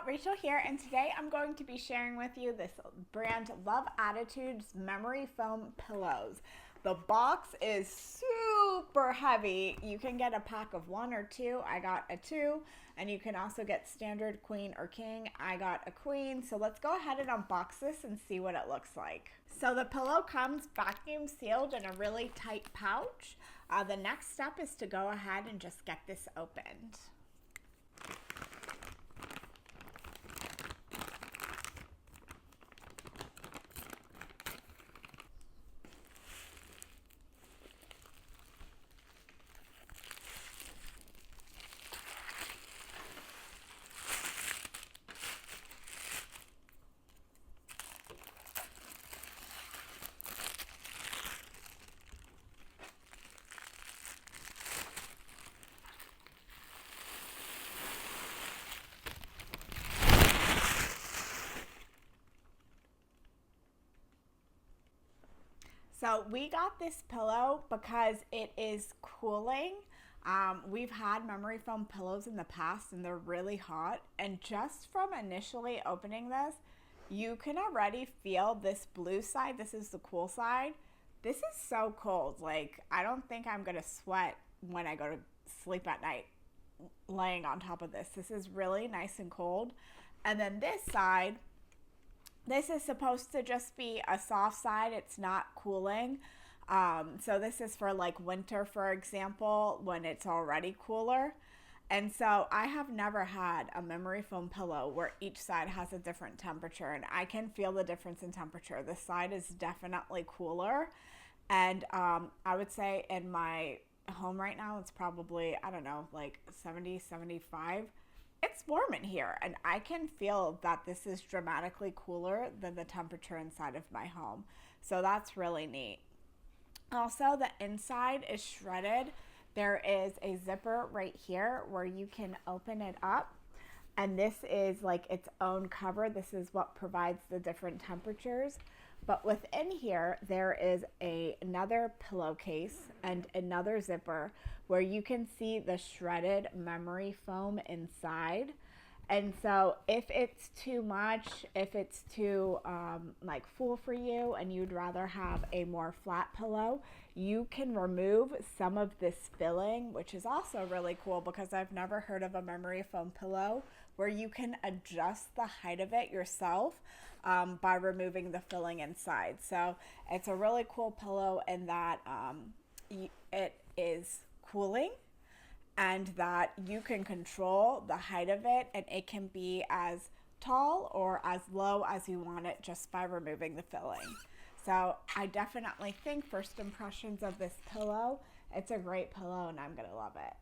Rachel here, and today I'm going to be sharing with you this brand Love Attitudes Memory Foam Pillows. The box is super heavy. You can get a pack of 1 or 2. I got a 2, and you can also get standard queen or king. I got a queen, so let's go ahead and unbox this and see what it looks like. So the pillow comes vacuum sealed in a really tight pouch. The next step is to go ahead and just get this opened. So we got this pillow because it is cooling. We've had memory foam pillows in the past and they're really hot. And just from initially opening this, you can already feel this blue side. This is the cool side. This is so cold. Like, I don't think I'm gonna sweat when I go to sleep at night laying on top of this. This is really nice and cold. And then this side, this is supposed to just be a soft side. It's not cooling. So this is for like winter, for example, when it's already cooler. And so I have never had a memory foam pillow where each side has a different temperature, and I can feel the difference in temperature. This side is definitely cooler. And I would say in my home right now, it's probably, I don't know, like 70, 75. It's warm in here, and I can feel that this is dramatically cooler than the temperature inside of my home. So that's really neat. Also, the inside is shredded. There is a zipper right here where you can open it up, and this is like its own cover. This is what provides the different temperatures. But within here, there is another pillowcase and another zipper where you can see the shredded memory foam inside. And so if it's too much, if it's too like full for you and you'd rather have a more flat pillow, you can remove some of this filling, which is also really cool because I've never heard of a memory foam pillow where you can adjust the height of it yourself by removing the filling inside. So it's a really cool pillow in that it is cooling, and that you can control the height of it, and it can be as tall or as low as you want it just by removing the filling. So I definitely think first impressions of this pillow, it's a great pillow and I'm gonna love it.